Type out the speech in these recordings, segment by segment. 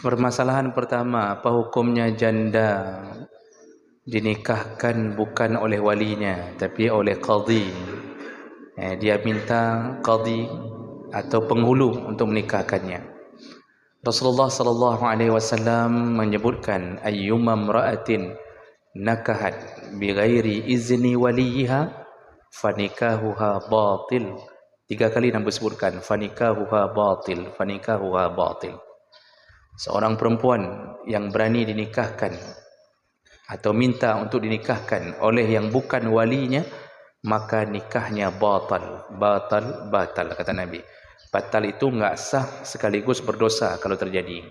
Permasalahan pertama, apa hukumnya janda dinikahkan bukan oleh walinya tapi oleh qadhi. Dia minta qadhi atau penghulu untuk menikahkannya. Rasulullah sallallahu alaihi wasallam menyebutkan ayyuma imra'atin nakahat bighairi izni waliha fanikahuha batil. 3 kali Nabi sebutkan fanikahuha batil, fanikahuha batil. Seorang perempuan yang berani dinikahkan atau minta untuk dinikahkan oleh yang bukan walinya, maka nikahnya batal, kata Nabi. Batal itu enggak sah sekaligus berdosa kalau terjadi.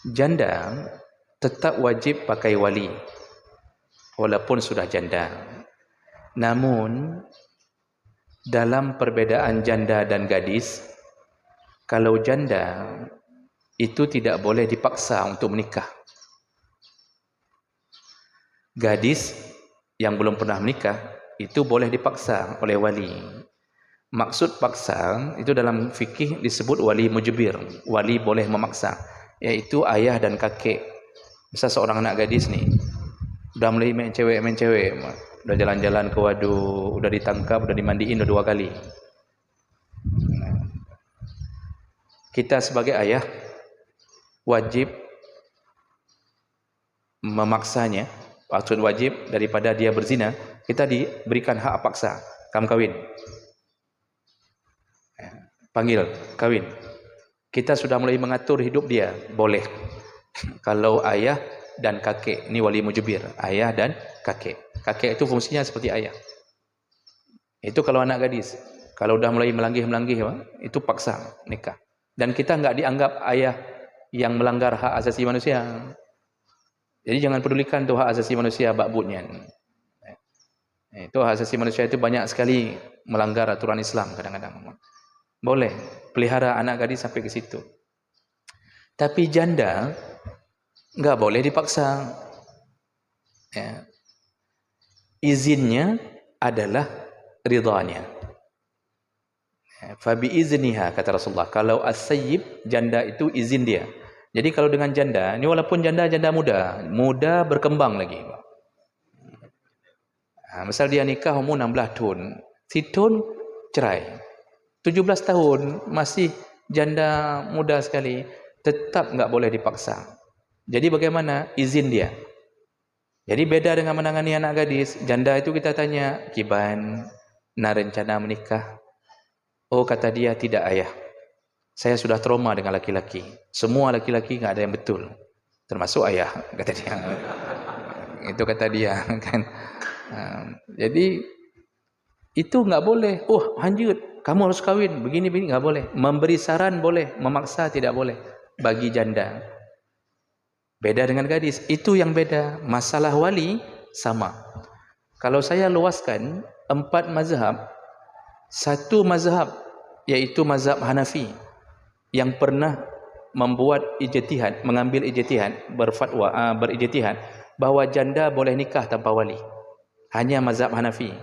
Janda tetap wajib pakai wali walaupun sudah janda. Namun dalam perbedaan janda dan gadis, kalau janda itu tidak boleh dipaksa untuk menikah. Gadis yang belum pernah menikah itu boleh dipaksa oleh wali. Maksud paksa itu dalam fikih disebut wali mujbir. Wali boleh memaksa, yaitu ayah dan kakek. Misal seorang anak gadis nih, udah mulai main cewek, udah jalan-jalan ke waduk, udah ditangkap, udah dimandiin udah 2 kali. Kita sebagai ayah wajib memaksanya. Maksud wajib, daripada dia berzina, kita diberikan hak paksa. Kamu kawin, panggil, kawin. Kita sudah mulai mengatur hidup dia, boleh. Kalau ayah dan kakek, ini wali mujbir, ayah dan kakek. Kakek itu fungsinya seperti ayah. Itu kalau anak gadis. Kalau udah mulai melanggih, itu paksa nikah. Dan kita enggak dianggap ayah yang melanggar hak asasi manusia. Jadi jangan pedulikan tu hak asasi manusia bakbutnya. Itu hak asasi manusia itu banyak sekali melanggar aturan Islam kadang-kadang. Boleh pelihara anak gadis sampai ke situ. Tapi janda enggak boleh dipaksa. Ya. Izinnya adalah ridhanya. Fa bi izniha kata Rasulullah. Kalau as-sayyib, janda itu izin dia. Jadi kalau dengan janda, ini walaupun janda muda berkembang lagi. Misal dia nikah umur 16 tahun, si tahun cerai. 17 tahun masih janda muda sekali, tetap enggak boleh dipaksa. Jadi bagaimana? Izin dia. Jadi beda dengan menangani anak gadis. Janda itu kita tanya, Kiban, nak rencana menikah? Oh, kata dia, tidak ayah. Saya sudah trauma dengan laki-laki. Semua laki-laki enggak ada yang betul. Termasuk ayah, kata dia. Itu kata dia, kan. Jadi itu enggak boleh. Oh, lanjut, kamu harus kawin begini enggak boleh. Memberi saran boleh, memaksa tidak boleh bagi janda. Beda dengan gadis, itu yang beda. Masalah wali sama. Kalau saya luaskan 4 mazhab, satu mazhab yaitu mazhab Hanafi yang pernah membuat ijtihad, mengambil ijtihad, berfatwa, berijtihad bahawa janda boleh nikah tanpa wali. Hanya mazhab Hanafi.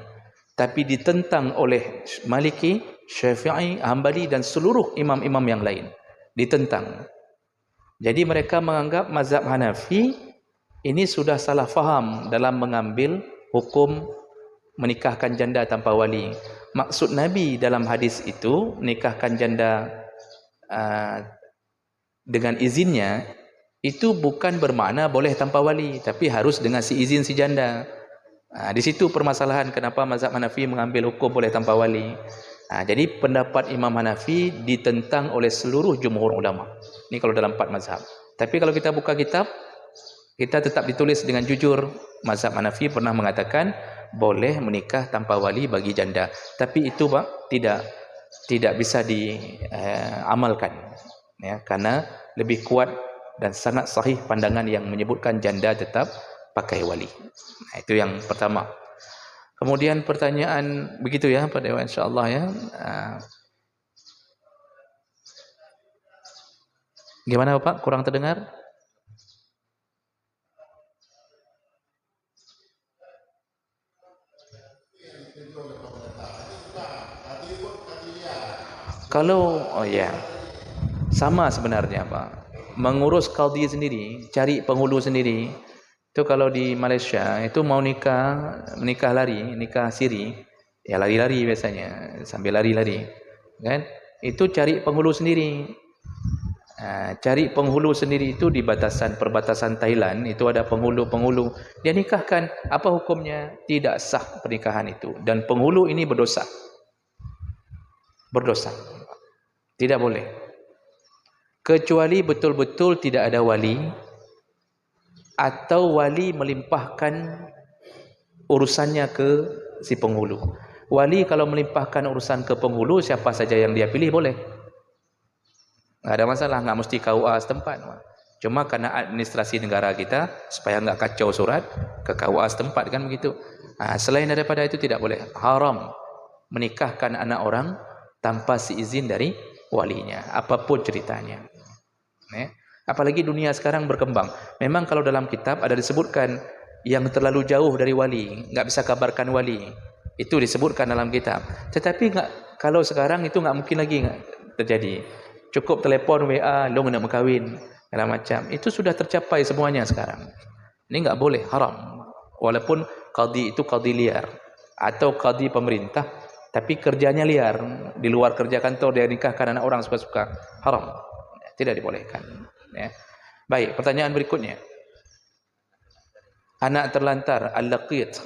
Tapi ditentang oleh Maliki, Syafi'i, Hambali dan seluruh imam-imam yang lain. Ditentang. Jadi mereka menganggap mazhab Hanafi ini sudah salah faham dalam mengambil hukum menikahkan janda tanpa wali. Maksud Nabi dalam hadis itu menikahkan janda dengan izinnya itu bukan bermakna boleh tanpa wali, tapi harus dengan si izin si janda. Di situ permasalahan kenapa mazhab Hanafi mengambil hukum boleh tanpa wali. Jadi pendapat Imam Hanafi ditentang oleh seluruh jumhur ulama. Ini kalau dalam 4 mazhab. Tapi kalau kita buka kitab, kita tetap ditulis dengan jujur. Mazhab Hanafi pernah mengatakan boleh menikah tanpa wali bagi janda. Tapi itu tidak bisa diamalkan. Ya, karena lebih kuat dan sangat sahih pandangan yang menyebutkan janda tetap pakai wali. Itu yang pertama. Kemudian pertanyaan begitu ya Pak Dewan, insyaAllah ya. Gimana Bapak? Kurang terdengar? Kalau, oh ya, sama sebenarnya Pak. mengurus qadhi sendiri, cari penghulu sendiri. Itu kalau di Malaysia itu mau menikah lari, nikah siri, ya lari-lari biasanya, sambil lari-lari, kan? Itu cari penghulu sendiri. Cari penghulu sendiri itu di perbatasan Thailand, itu ada penghulu-penghulu. Dia nikahkan, apa hukumnya? Tidak sah pernikahan itu, dan penghulu ini berdosa. Berdosa. Tidak boleh. Kecuali betul-betul tidak ada wali, atau wali melimpahkan urusannya ke si penghulu. Wali kalau melimpahkan urusan ke penghulu, siapa saja yang dia pilih boleh. Nggak ada masalah, nggak mesti KUA setempat. Cuma karena administrasi negara kita, supaya nggak kacau surat, ke KUA setempat kan begitu. Selain daripada itu tidak boleh. Haram menikahkan anak orang tanpa seizin dari walinya, apapun ceritanya. Apalagi dunia sekarang berkembang. Memang kalau dalam kitab ada disebutkan yang terlalu jauh dari wali, nggak bisa kabarkan wali. Itu disebutkan dalam kitab. Tetapi kalau sekarang itu nggak mungkin lagi terjadi. Cukup telefon WA, lo nak berkahwin, segala macam. Itu sudah tercapai semuanya sekarang. Ini nggak boleh, haram. Walaupun qadhi itu qadhi liar atau qadhi pemerintah, tapi kerjanya liar, di luar kerja kantor dia nikahkan anak orang suka-suka, haram. Tidak dibolehkan. Ya. Baik, pertanyaan berikutnya. Anak terlantar al-laqit,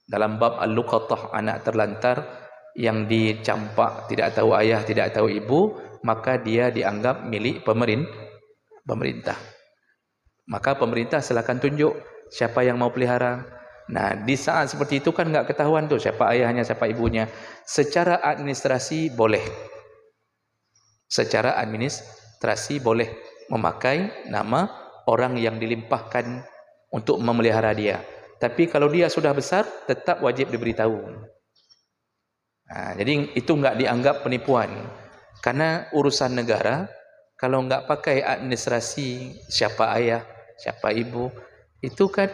dalam bab al-luqatah, anak terlantar yang dicampak, tidak tahu ayah, tidak tahu ibu, maka dia dianggap milik pemerintah. Maka pemerintah silakan tunjuk siapa yang mau pelihara. Nah, di saat seperti itu kan enggak ketahuan tuh siapa ayahnya, siapa ibunya. Secara administrasi boleh. Secara administrasi boleh memakai nama orang yang dilimpahkan untuk memelihara dia. Tapi kalau dia sudah besar, tetap wajib diberitahu. Jadi itu enggak dianggap penipuan. Karena urusan negara, kalau enggak pakai administrasi siapa ayah, siapa ibu, itu kan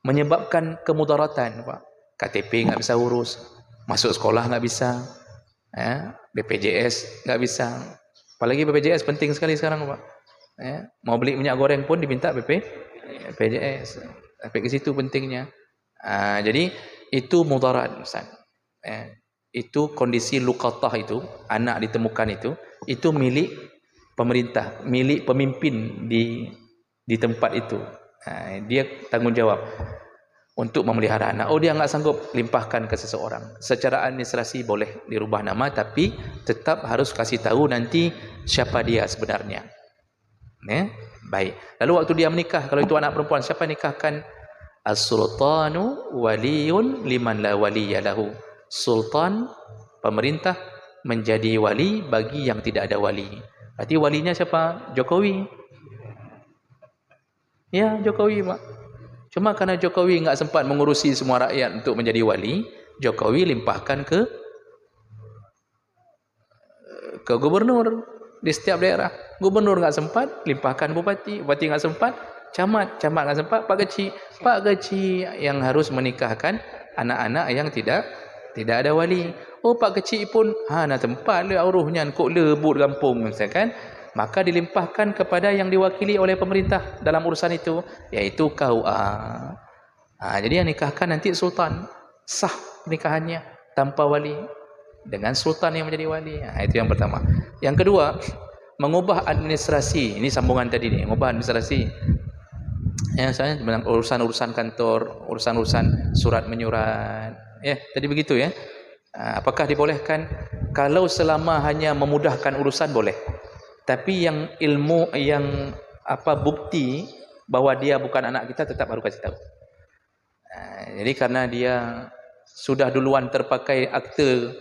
menyebabkan kemudaratan, Pak. KTP enggak bisa urus, masuk sekolah enggak bisa, BPJS enggak bisa. Apalagi BPJS penting sekali sekarang, Pak. Mau beli minyak goreng pun diminta BPJS. Sampai ke situ pentingnya. Jadi itu mudarat, Ustaz. Itu kondisi luqatah itu, anak ditemukan itu milik pemerintah, milik pemimpin di tempat itu. Dia tanggung jawab untuk memelihara anak. Dia enggak sanggup, limpahkan ke seseorang. Secara administrasi boleh dirubah nama, tapi tetap harus kasih tahu nanti siapa dia sebenarnya. Baik. Lalu waktu dia menikah, kalau itu anak perempuan, siapa nikahkan? As-sultanu waliyun liman la waliya lahu. Sultan, pemerintah, menjadi wali bagi yang tidak ada wali. Berarti walinya siapa? Jokowi. Ya, Jokowi, Pak. Cuma karena Jokowi enggak sempat mengurusi semua rakyat untuk menjadi wali, Jokowi limpahkan ke gubernur di setiap daerah. Gubernur enggak sempat, limpahkan bupati. Bupati enggak sempat, camat enggak sempat, Pak Kecil yang harus menikahkan anak-anak yang tidak ada wali. Pak Kecil pun nak tempat le auruhnya kok lebut kampung misalkan, maka dilimpahkan kepada yang diwakili oleh pemerintah dalam urusan itu, yaitu KUA. Jadi yang nikahkan nanti sultan, sah nikahannya tanpa wali, dengan sultan yang menjadi wali. Itu yang pertama. Yang kedua, mengubah administrasi. Ini sambungan tadi nih, mengubah administrasi. Misalnya urusan-urusan kantor, urusan-urusan surat menyurat. Tadi begitu ya. Apakah dibolehkan? Kalau selama hanya memudahkan urusan boleh. Tapi yang ilmu, yang bukti bahwa dia bukan anak kita, tetap harus kasih tahu. Jadi karena dia sudah duluan terpakai akte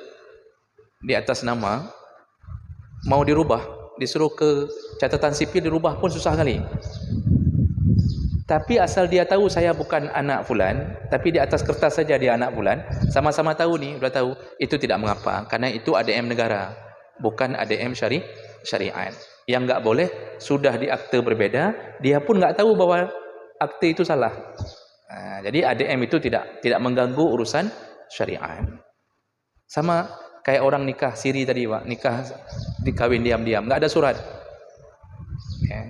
di atas nama, mau dirubah, disuruh ke catatan sipil dirubah pun susah kali. Tapi asal dia tahu saya bukan anak fulan, tapi di atas kertas saja dia anak fulan, sama-sama tahu nih, sudah tahu, itu tidak mengapa, karena itu ADM negara, bukan ADM syariat. Yang enggak boleh, sudah di akte berbeda, dia pun enggak tahu bahwa akte itu salah. Jadi ADM itu tidak mengganggu urusan syariat. Sama kayak orang nikah siri tadi, Pak, nikah dikawin diam-diam, enggak ada surat.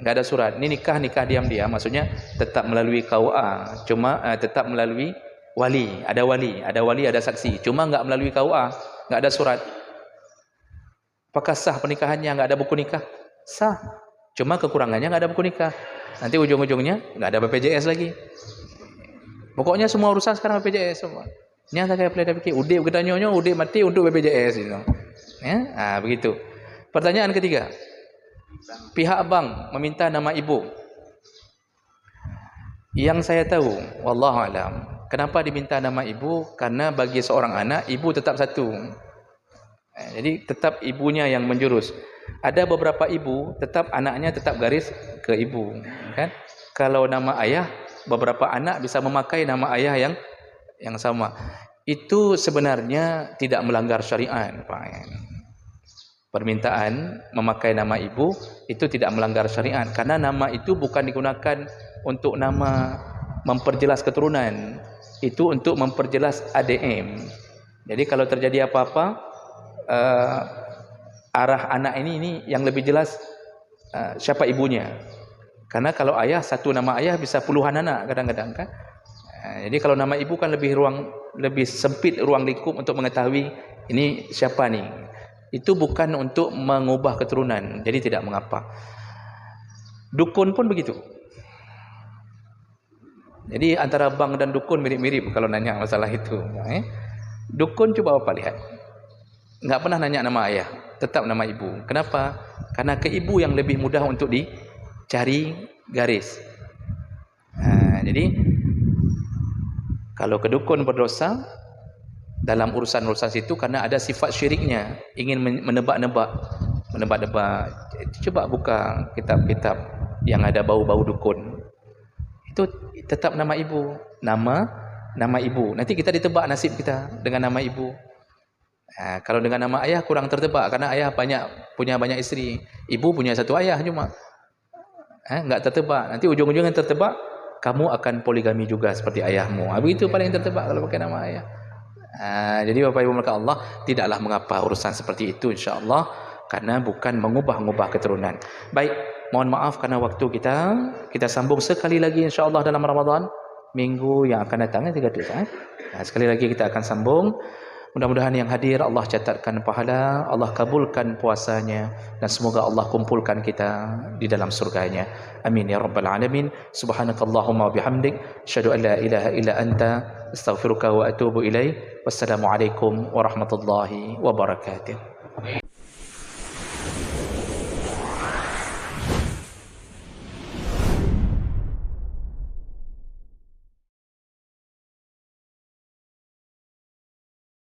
Enggak ada surat. Ini nikah diam-diam, maksudnya tetap melalui KUA, cuma tetap melalui wali, ada ada saksi, cuma enggak melalui KUA, enggak ada surat. Apakah sah pernikahannya? Enggak ada buku nikah? Sah. Cuma kekurangannya enggak ada buku nikah. Nanti ujung-ujungnya enggak ada BPJS lagi. Pokoknya semua urusan sekarang BPJS semua. Ini yang saya pelajari fikir, udip kita nyonya, udip mati untuk BPJS gitu. Ya, begitu. Pertanyaan ketiga. Pihak bank meminta nama ibu. Yang saya tahu, wallahu alam, kenapa diminta nama ibu? Karena bagi seorang anak, ibu tetap satu. Jadi tetap ibunya yang menjurus. Ada beberapa ibu tetap anaknya tetap garis ke ibu, kan? Kalau nama ayah, beberapa anak bisa memakai nama ayah yang sama. Itu sebenarnya tidak melanggar syariat, Pak. Permintaan memakai nama ibu itu tidak melanggar syariat, karena nama itu bukan digunakan untuk nama memperjelas keturunan, itu untuk memperjelas ADM. Jadi kalau terjadi apa-apa, arah anak ini yang lebih jelas siapa ibunya. Karena kalau ayah, satu nama ayah bisa puluhan anak kadang-kadang, kan. Jadi kalau nama ibu kan lebih sempit ruang lingkup untuk mengetahui ini siapa nih. Itu bukan untuk mengubah keturunan, jadi tidak mengapa. Dukun pun begitu. Jadi antara bank dan dukun mirip-mirip kalau nanya masalah itu. Dukun coba Bapak lihat, nggak pernah nanya nama ayah, tetap nama ibu. Kenapa? Karena ke ibu yang lebih mudah untuk dicari garis. Jadi kalau ke dukun berdosa dalam urusan-urusan situ karena ada sifat syiriknya, ingin menebak-nebak. Coba buka kitab-kitab yang ada bau-bau dukun. Itu tetap nama ibu, nama ibu. Nanti kita ditebak nasib kita dengan nama ibu. Kalau dengan nama ayah kurang tertebak karena ayah punya banyak isteri, ibu punya satu ayah cuma. Enggak tertebak. Nanti ujung-ujungnya tertebak, kamu akan poligami juga seperti ayahmu. Begitu paling tertebak kalau pakai nama ayah. Jadi Bapak Ibu maka Allah, tidaklah mengapa urusan seperti itu insya-Allah, karena bukan mengubah-ubah keturunan. Baik, mohon maaf karena waktu kita sambung sekali lagi insya-Allah dalam Ramadan minggu yang akan datang 3 sekali lagi kita akan sambung. Mudah-mudahan yang hadir Allah catatkan pahala, Allah kabulkan puasanya, dan semoga Allah kumpulkan kita di dalam surganya. Amin ya rabbal alamin. Subhanakallahumma wa bihamdik, asyhadu an la ilaha illa anta, astaghfiruka wa atubu ilaik. Wassalamualaikum warahmatullahi wabarakatuh.